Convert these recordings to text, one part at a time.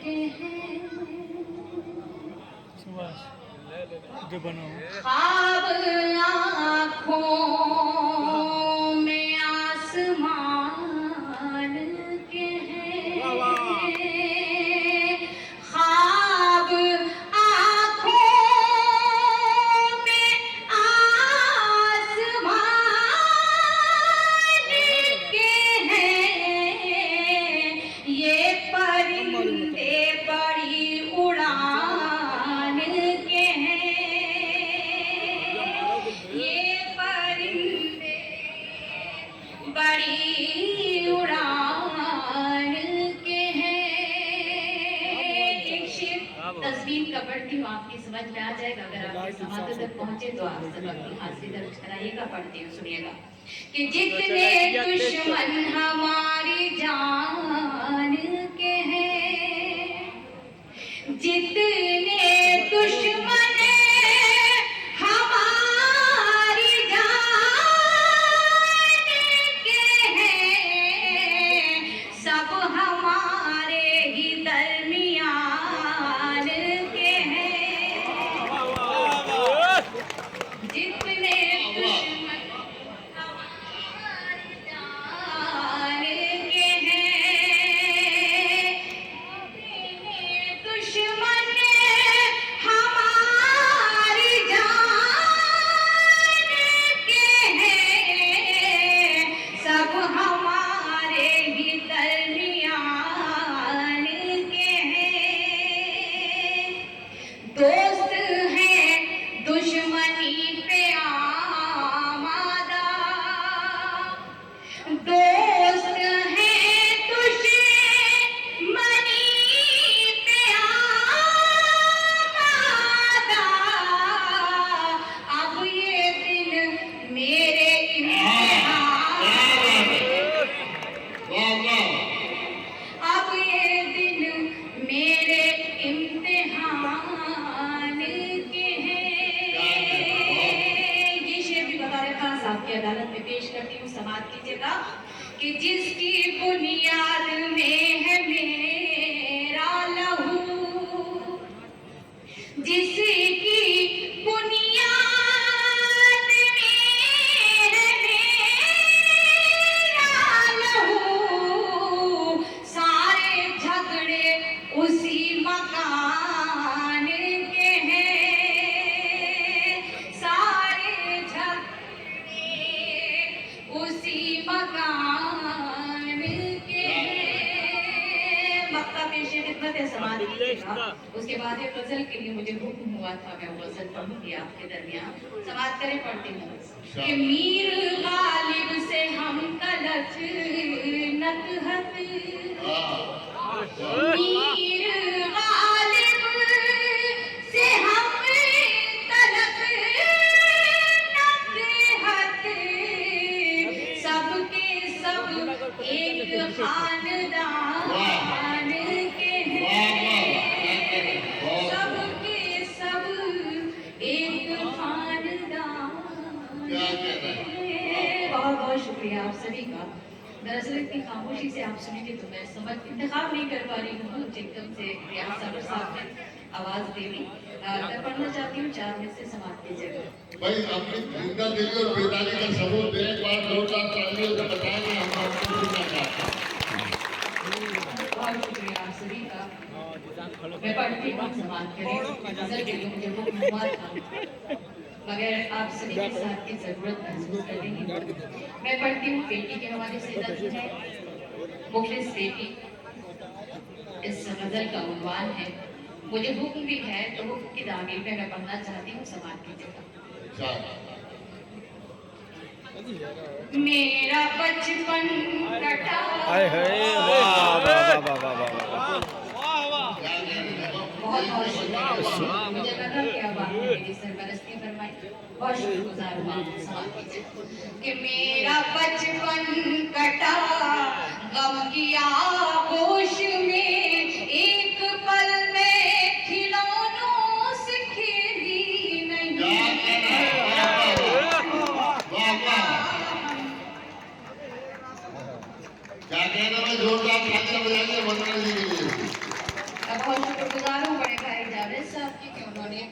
के हैं जो बनाओ ख्वाब आँखों में आसमान के हैं ख्वाब आँखों में आसमान के हैं ये परिंदे बड़ी उड़ान के हैं ये परिंदे बड़ी उड़ान के हैं। एक शेर तस्वीर का पढ़ती हूँ, आपकी समझ में आ जाएगा। अगर आपके समाधि तक पहुंचे तो आप सब अपनी हाजिरी दर्ज कराइएगा। पढ़ती हूँ, सुनिएगा कि जितने दुश्मन हमारी जान के हैं जितने दुश्मन हमारी जान के हैं सब हमारे ही दरमियान के हैं जितने दुश्मन हमारी जान के हैं जितने दुश्मन हमारी जान के हैं सब हमारे ही दरमियान के हैं दोस्त हैं दुश्मनी पे आमादा दोस्त हैं दुश्मनी पे आमादा अब ये दिन मेरे इम्तिहान अब ये दिन मेरे इम्तिहान के हैं। ये शेर भी बता रखा आपकी अदालत में पेश करती हूँ, समाप्त कीजिएगा कि जिसकी बुनियाद में है मेरा लहू जिसकी बुनियाद में है मेरा लहू सारे झगड़े उसी मकान के हैं सारे झगड़े उसी मकान के हैं। मक्का पेश खिदमत है समाज कीजिएगा। उसके बाद ये गजल के लिए मुझे हुक्म हुआ था, मैं वो गजल पढ़ूंगी आपके दरमियान। समाज करें, पढ़ती हूँ कि मीर गालिब से हम तलख नकहत मीर गालिब से हम तलख नकहत सबके सब एक खानदान के हैं सबके सब एक खानदान बहुत बहुत शुक्रिया आप सभी का। दरअसल इतनी खामोशी से आप सुनेंगे तो मैं समझ इंतखाब नहीं कर पा रही हूँ एकदम से रियाज साहब साहब ने आवाज देनी। मैं पढ़ना चाहती हूँ, 4 में से समाप्त कीजिएगा। भाई अपनी जिंदा दिली और बेदारी का सबूत दे, एक बार 2 4 तालियों से बताएंगे हम आपको सुनना चाहते हैं। बहुत शुक्रिया आप सभी का। मैं पढ़ती हूँ, समाप्त करें। गजल के लिए मुझे हुक्म हुआ था मगर आप सभी के साथ की जरूरत महसूस करेंगे। मैं पढ़ती हूँ, बेटी के हवाले से नज़्म है मुखलिस बेटी। इस गजल का उन्वान है मुझे हुक्म भी है तो हुक्म की तामीर में मैं पढ़ना चाहती हूँ, समाप्त कीजिएगा। मेरा बचपन कटा बहुत बहुत शुक्रिया। मुझे लगा कि अब आपने मेरी सरपरस्ती फरमाई, बहुत शुक्रगुजार हूँ आपको। समाप्त कीजिए कि मेरा बचपन कटा गम की आगोश में एक पल में खिलौनों से खेली नहीं क्या कहना है जोरदार बजाइए मंगल जी के लिए। मैं बहुत शुक्रगुजार हूँ बड़े भाई जावेद साहब की कि उन्होंने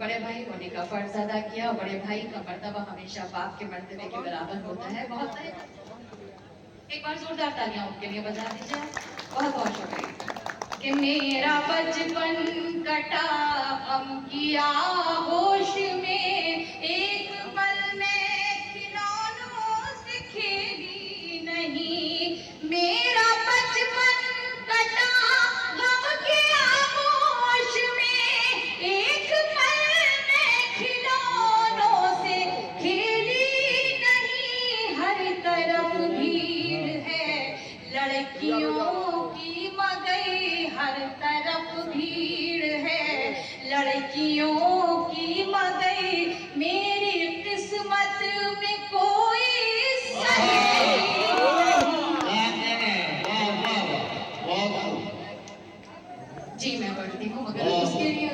बड़े भाई होने का फर्ज अदा किया। बड़े भाई का मर्तबा हमेशा बाप के मर्तबे के बराबर होता है। बहुत एक बार जोरदार तालियां उनके लिए बजा दीजिए। बहुत बहुत शुक्रिया। कि मेरा बचपन कटा गम किया होश में, एक पल में खिलौनों से खेली नहीं। मेरा बचपन कटा गम किया होश में, एक पल में खिलौनों से खेली नहीं। हर तरफ भीड़ है लड़कियों की मगई, हर तरफ भीड़ है लड़कियों की मगई। मेरी किस्मत में कोई सहेली जी मैं पढ़ती हूँ, मगर उसके लिए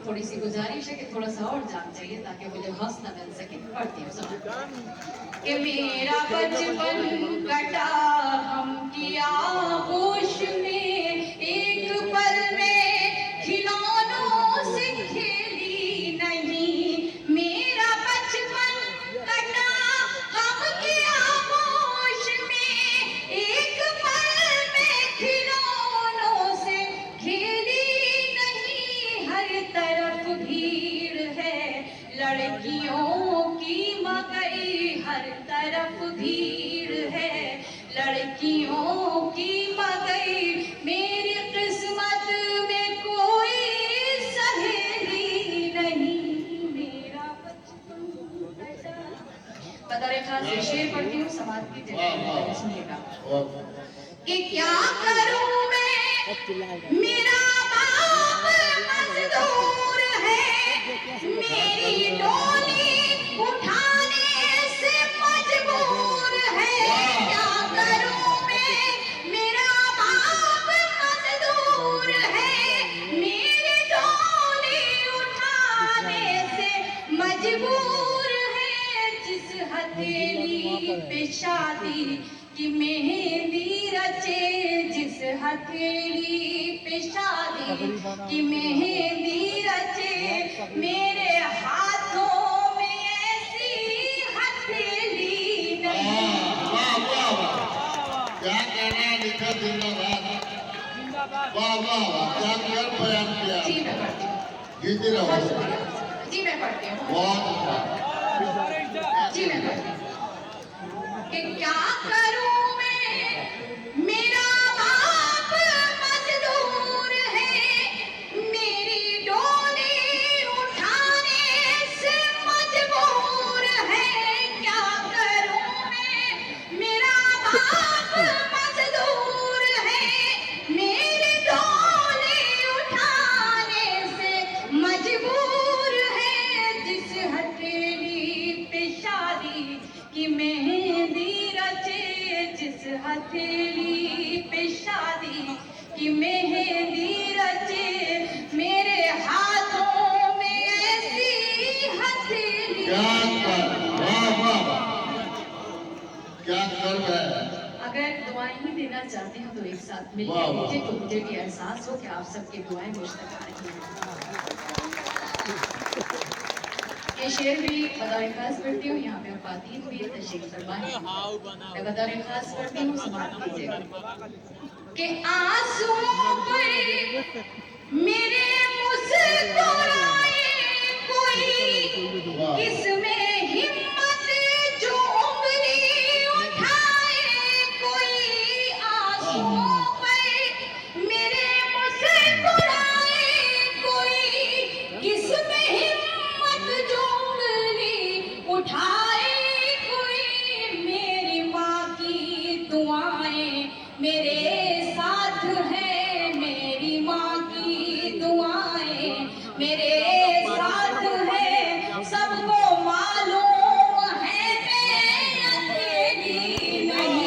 थोड़ी सी गुजारिश है कि थोड़ा सा और जान चाहिए ताकि मुझे हौसला मिल सके। पढ़ती हूँ समझ कि मेरा बचपन कटा हम किया होश में, एक पल में खिलौनों से खेली नहीं। मेरा बचपन कटा हम किया होश में, एक पल में खिलौनों से खेली नहीं। हर तरफ भीड़ है लड़कियों की मगई, हर तरफ भीड़ है लड़कियों की मगई। मेरी किस्मत में कोई सहेली नहीं। मेरा बचपन बता रेखा से शेर पढ़ती हूँ, समाज की जगह सुनिएगा। कि क्या करूं मैं, मेरा बाप मजदूर है, मेरी डोली उठाने से मजबूर है। क्या करूं मैं, मेरा बाप मजदूर है, मेरी डोली उठाने से मजबूर है। जिस हथेली पे शादी की मेहंदी रचे, जिस हथेली पे शादी की मेहंदी रचे, मेरे हाथों में ऐसी हथेली नहीं। क्या कहना है लिखा जिंदाबाद। वाह वाह वाह, क्या कर बयान किया। जी मैं पढ़ती हूँ। जीते रहो। जी मैं पढ़ती हूँ। बहुत अच्छा। जी मैं पढ़ती हूँ। कि क्या करूं मैं, मेरा बाप मजदूर है, मेरी डोली उठाने से मजबूर है। क्या करूं मैं, मेरा बाप मजदूर है, मेरी डोली उठाने से मजबूर है। जिस हथेली पे शादी की मेहंदी रचे, जिस हथेली पे शादी की मेहंदी रचे, मेरे हाथों में ऐसी हथेली। क्या कर, वाह वाह वाह, क्या कर है। अगर दुआएं ही देना चाहते हो तो एक साथ वाह, मिलकर वाह। मुझे तो मुझे भी एहसास हो कि आप सबकी दुआएं मुझ तक आ रही हैं। ये शेर भी बतौर खास पढ़ती हूँ, यहाँ पे खातन भी तशरीफ फरमाएं। मैं बतौर खास पढ़ती हूँ, समाप्त कीजिएगा। कि आंसुओं पर मेरे मुस्कुराए कोई, किसमें हिम्मत जो उंगली उठाए कोई। आंसुओं पर मेरे मुस्कुराए कोई, किसमें हिम्मत जो उंगली उठाए कोई। मेरी माँ की दुआएं मेरे साथ है, मेरी माँ की दुआएं मेरे साथ है। सबको मालूम है मैं अकेली नहीं।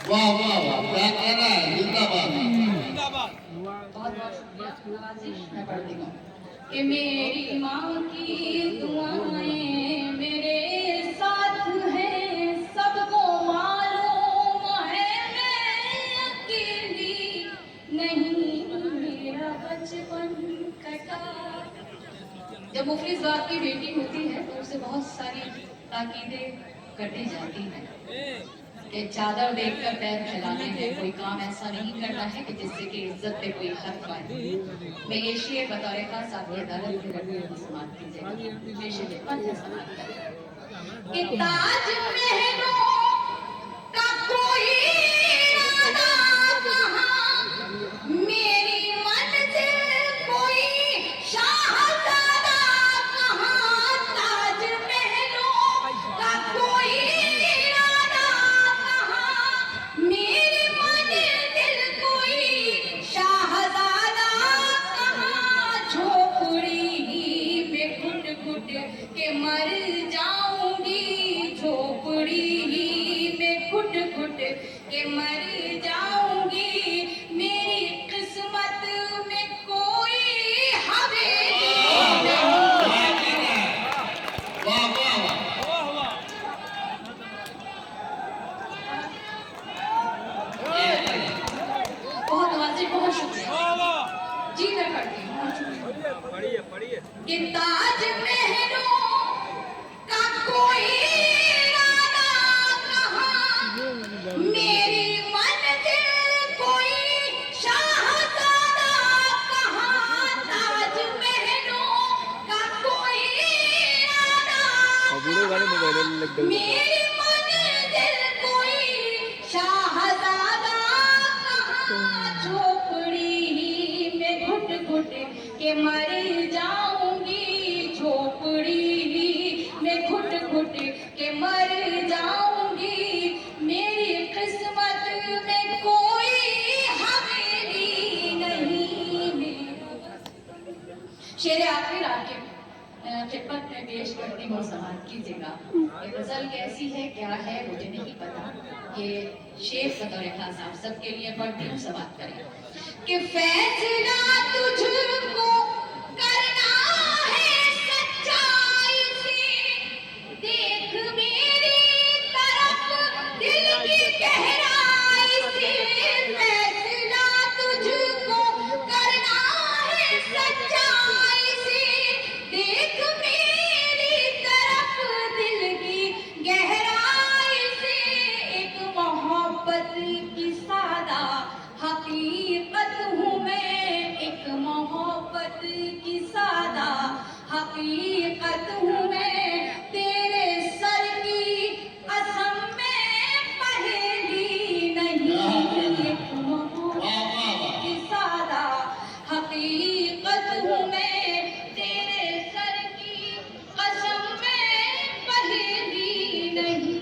वाह वाह वाह, क्या कहना है जिंदाबाद। बहुत बहुत शुक्रिया नवाजिश। मैं पढ़ती हूँ कि मेरी माँ की दुआएं मेरे साथ हैं, सबको मालूम है जब मुफलिस बाप की बेटी होती है तो उसे बहुत सारी ताकीदें करती जाती हैं कि चादर देखकर पैर फैलाने हैं, कोई काम ऐसा नहीं करना है कि जिससे कि इज्जत पे कोई हर्फ आए। मैं ये शेर बतौर खास आपकी अदालत में रखने की समाप्त कीजिएगा। ये शेर पद है समाप्त करें कि ताज महलों का कोई इरादा कहाँ, मेरी मंजिल कोई शाहज़ादा कहाँ। ताज महलों का कोई इरादा कहाँ, मेरी मंजिल कोई शाहज़ादा कहाँ। झोपड़ी में घुट घुट के मर जाऊंगी, झोपड़ी में घुट घुट के मर जाऊंगी। मेरी किस्मत में कोई हवेली नहीं। वाह वाह वाह। बहुत नवाजिश, बहुत शुक्रिया जी। मैं पढ़ती हूँ, बहुत शुक्रिया। पढ़िए कि ताज महलों का कोई इरादा कहाँ, मेरी मंजिल कोई शाहज़ादा कहाँ। ताज महलों का कोई इरादा बूढ़े वाले मोबाइल लग गए। मेरी मंजिल कोई शाहज़ादा कहाँ। झोपड़ी में घुट घुट के मर जाऊंगी, झोपड़ी में घुट घुट के मर जाऊंगी। मेरी किस्मत में कोई हवेली नहीं। शेर आखिर आपके खिदमत में पेश करती हूँ, समाप्त कीजिएगा। ये गजल कैसी है, क्या है, मुझे नहीं पता। ये शेर बतौर खास आप सबके लिए पढ़ती हूँ, समाप्त करें कि फैसला तुझको करना है सच्चाई से, देख मेरी तरफ दिल की गहराई से। फैसला तुझको करना है सच्चाई से, देख मेरी तरफ दिल की गहराई से। एक मोहब्बत की सादा हकीकत हूँ मैं, एक मोहब्बत की सादा हकीकत हूँ मैं। तेरे सर की कसम में पहेली नहीं, एक मोहब्बत की सादा हकीकत हूँ मैं। तेरे सर की कसम में पहेली नहीं।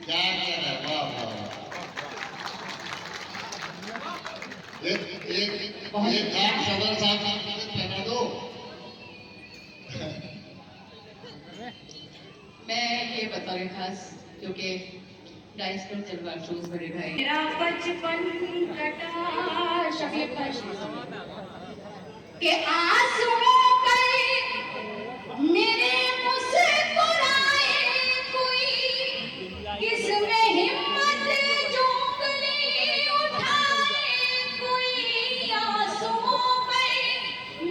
क्या कह रहा है, वाह वाह। एक काम सदर साहब कहना दो। मैं ये बतौर खास, क्योंकि डाइस पर तलवार चूज बड़े भाई मेरा बचपन कटा शफीक भाई के आंसुओं गए मेरे मुस्कुराए कोई, किसमें हिम्मत जोंगली उठाए कोई। आंसुओं गए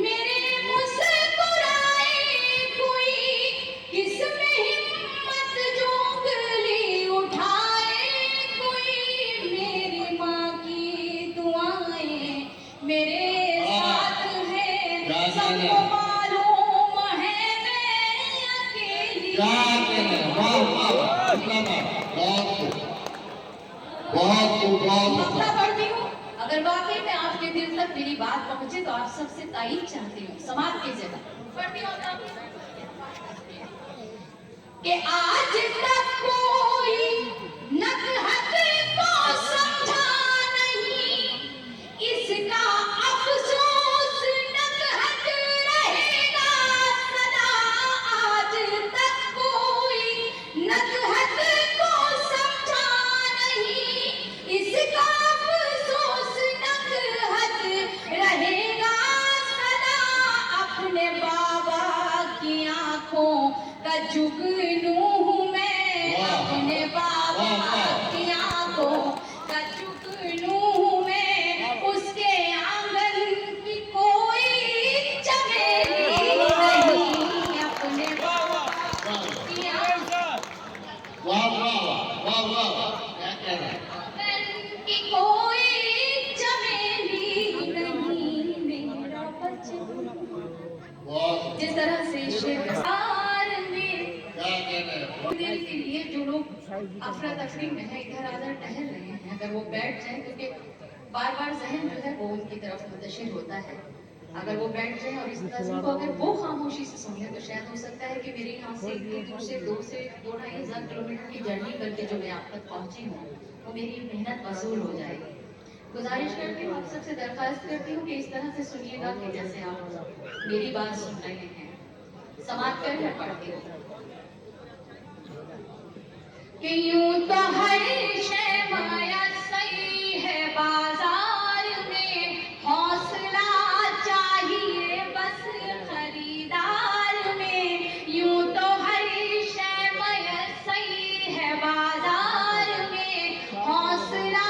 मेरे मुस्कुराए कोई, किसमें हिम्मत जोंगली उठाए कोई। मेरी माँ की दुआएं मेरे साथ है, सबको मालूम है मैं अकेली। क्या कह रहे हैं, वाह वाह। बहुत मक्ता पढ़ती हूँ, अगर वाकई में आपके दिल तक मेरी बात पहुंचे तो आप सबसे तारीफ चाहती हूँ, समाप्त कीजिएगा। पढ़ती हूँ कि आज तक कोई नकहत को समझा नहीं, इसका अफसोस नकहत रहेगा सदा। आज तक कोई नकहत को समझा नहीं, इसका अफसोस नकहत रहेगा सदा। अपने बाबा की आंखों का जुगनू हूँ मैं, अपने बाबा की क्या है? कि कोई चमेली नहीं मेरा बचन। बहुत जिस तरह से शेरसार में क्या कहना है? देर के लिए जो लोग अफरा तफरी में है, इधर उधर टहल रहे हैं, अगर वो बैठ जाए, क्योंकि बार बार जहन जो है वो उनकी तरफ मुंतशिर होता है, अगर वो बैठ जाए और इस नज़्म को अगर वो खामोशी से सुन ले तो शायद हो सकता है कि मेरे यहाँ से इतनी दूर से 2-2.5 किलोमीटर की जर्नी करके जो मैं आप तक पहुँची हूँ वो मेरी मेहनत वसूल हो जाएगी। गुजारिश करती हूँ, आप सबसे दरख्वास्त करती हूँ कि इस तरह से सुनिएगा कि जैसे आप मेरी बात सुन रहे हैं। समाप्त कर मैं पढ़ती हूँ कि यूं तो हर शे माया सही है बाजार में, हौसला चाहिए बस खरीदार में। यूं तो हर शे माया सही है बाजार में, हौसला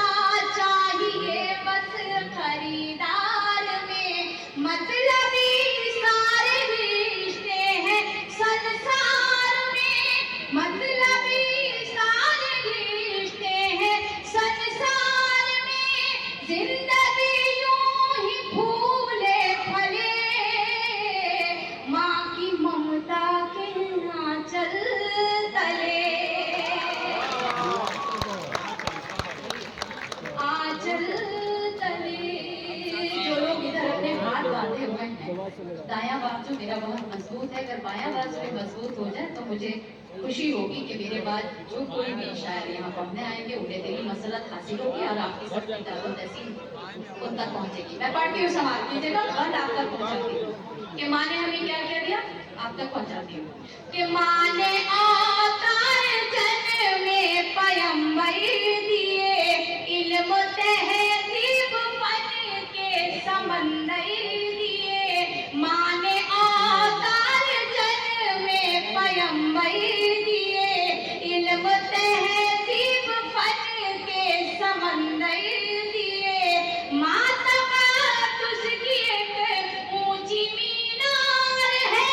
चाहिए बस खरीदार में। मतलबी सारे रिश्ते हैं संसार में, मतलबी सारे रिश्ते हैं संसार में। जिंदगी यूं ही फूले फले, माँ की ममता के आंचल तले, आंचल तले। जो लोग इधर अपने हाथ बांधे हुए हैं, दायां बाजू मेरा बहुत मजबूत है, अगर बायां बाजू भी मजबूत हो जाए तो मुझे खुशी होगी कि मेरे बाद जो कोई भी शायर यहाँ पढ़ने आएंगे उन्हें दिली मसलत हासिल होगी और आपकी सबकी दावत ऐसी उन तक पहुँचेगी। मैं पढ़ती हूँ, सवाल कीजिएगा, बंद आप तक पहुँचाती हूँ कि माँ ने हमें क्या कह दिया, आप तक पहुँचाती हूँ कि माँ ने आकार जन्म में पैगंबर दिए, इल्म तहजीब फन के समंदर दिए। माँ ने आकार जन्म में पैगंबर दिए, इल्म तहजीब फन के समंदर दिए। माँ तक़द्दुस की एक ऊंची मीनार है,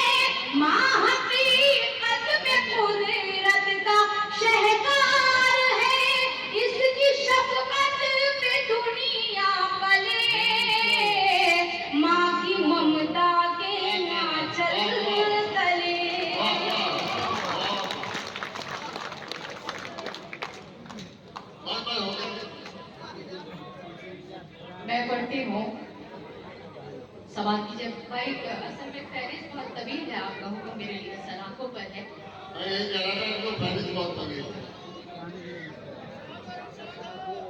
माँ हकीकत में कुदरत का शहकार है। इसकी शफ़क़त पे दुनिया पले, माँ की ममता के आंचल तले। बस हो गया। मैं पढ़ती हूँ, सवाल कीजिए भाई। असल में फहरिस्त बहुत तवील है, आप कहो तो मेरे लिए सलाखों पर है। मैं ये कह रहा था इनको फहरिस्त बहुत लगी।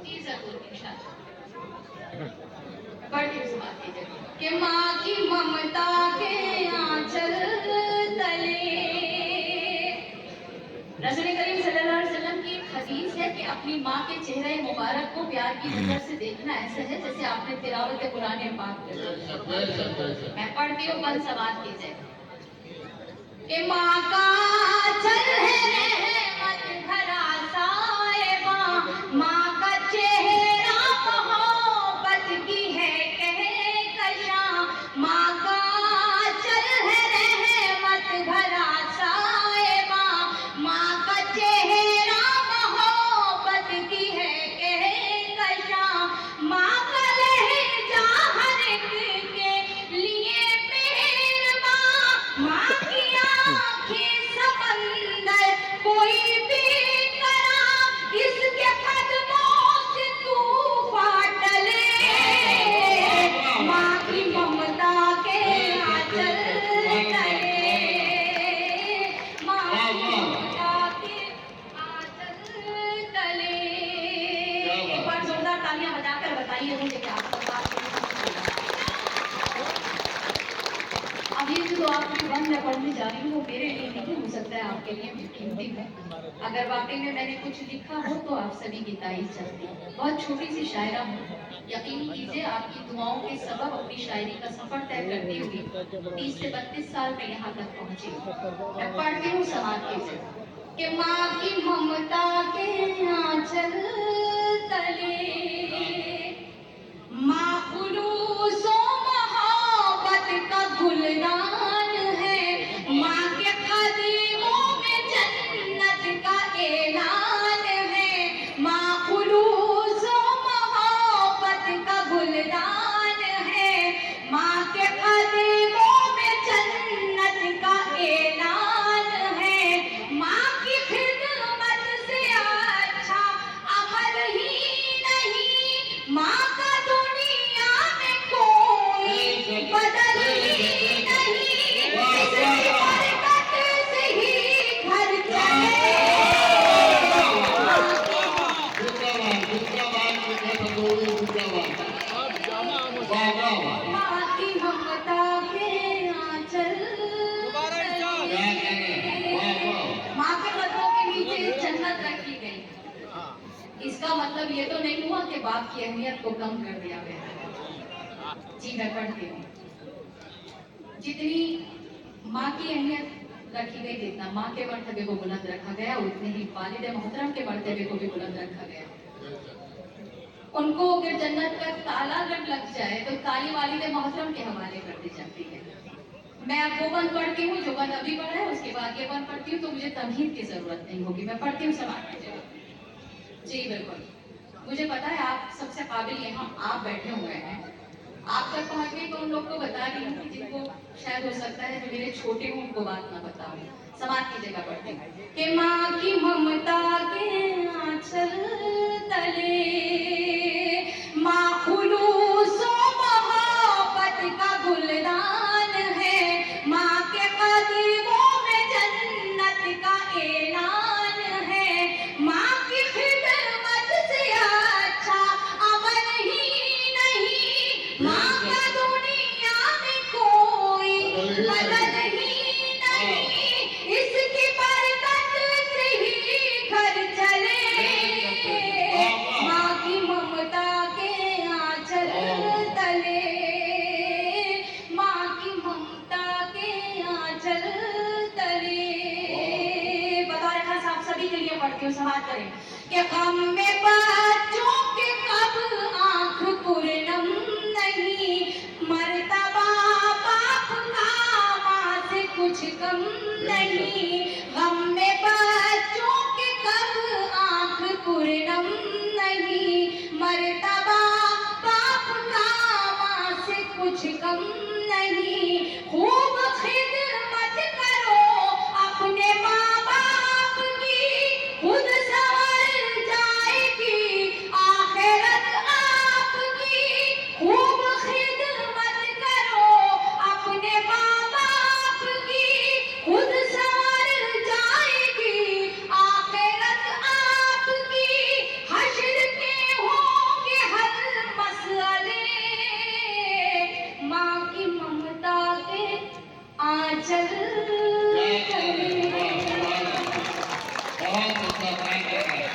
जी जरूर इंशाल्लाह। पढ़ती हूँ, सवाल कीजिए कि माँ की ममता के आंचल तले। रसूल करीम सल्लल्लाहु अलैहि वसल्लम की एक हदीस है कि अपनी माँ के चेहरे मुबारक को प्यार की नजर से देखना ऐसा है जैसे आपने तिलावत कुरान पाक की। मैं पढ़ती हूँ, बंद सवाल कीजिए कि माँ का आंचल है रहमत भरा साहिबा, माँ का चेहरा मोहब्बत की है कहकशां। माँ का आंचल है रहमत भरा साहिबा, माँ का चेहरा मोहब्बत की है कहकशां। माँ का लहजा हर एक के लिए मेहरबां, माँ की आँखें समंदर कोई भी करा, इसके कदमों से तूफान टले। माँ की ममता के आंचल तले, माँ की ममता के आंचल तले। एक बार जोरदार तालियां बजाकर बताइए मुझे क्या अब ये जो आपकी बंद मैं पढ़ने जा रही हूँ वो मेरे लिए नहीं हो सकता है, आपके लिए भी कीमती है। अगर वाकई में मैंने कुछ लिखा हो तो आप सभी की तारीफ चाहती हूँ। बहुत छोटी सी शायरा हूँ, यकीन कीजिए आपकी दुआओं के सबब अपनी शायरी का सफर तय करती हुई 30 से 32 साल में यहाँ तक पहुँची। मैं पढ़ती हूँ, समाज कीजिए कि माँ की ममता के आंचल तले, माँ खुलूसो मोहब्बत का गुलदान है। माँ के कदमों में जन्नत का ऐलान है। माँ खुलूसो क्या तंदूरी जिंदाबाद आप जामा वाह वाह वाह माँ की ममता के आंचल दोबारा इरशाद। क्या कहना है वाह वाह माँ के कदमों के नीचे जन्नत रखी गई। इसका मतलब ये तो नहीं हुआ कि बाप की अहमियत को कम कर दिया गया। जी मैं पढ़ती हूँ। जितनी माँ की अहमियत रखी गई, जितना माँ के मर्तबे को बुलंद रखा गया, उतने ही वालिद मोहतरम के मर्तबे को भी बुलंद रखा गया। उनको अगर जन्नत का ताला अगर लग जाए तो ताली वालिद मोहतरम के हवाले कर दी जाती है। मैं अब वो बंद पढ़ती हूँ जो बंद अभी पढ़ा है, उसके बाद ये बंद पढ़ती हूँ तो मुझे तमहीद की जरूरत नहीं होगी। मैं पढ़ती हूँ, समाप्त कीजिएगा। जी बिल्कुल, मुझे पता है आप सबसे काबिल यहाँ आप बैठे हुए हैं। आप तक पहुँच गई तो उन लोग को बता रही हूँ जिनको शायद हो सकता है जो मेरे छोटे हों उनको बात ना बताऊं। समाप्त कीजिएगा पढ़ती हूँ कि माँ की ममता के आंचल तले माँ खुलूस और मोहब्बत का गुलदान है। माँ के कदमों में जन्नत का ऐलान है। माँ की खिदमत से अच्छा अमल ही नहीं। माँ का दुनिया में कोई बदल ही नहीं। इसकी बरकत से ही घर चले। माँ की ममता के आंचल तले माँ की ममता के आंचल तले। बता रखा साहब सभी के लिए पढ़ती हूँ, समाप्त करें कि गम में बच्चों के कब आंख पूर्णम नहीं। मर्तबा बाप का माँ से कुछ कम नहीं। गम में बच्चों के कब आंख पूर्णम नहीं। मर्तबा बाप का माँ से कुछ कम नहीं। खूब खिदमत करो अपने माँ बाप की, खुद संवर जाएगी आखिरत आपकी। खूब खिदमत करो अपने माँ बाप की, खुद संवर जाएगी आखिरत आपकी। हश्र के होंगे हर मसले माँ की ममता के आंचल क्या कहना है तले। वाह वाह बहुत अच्छा काम कर रहा है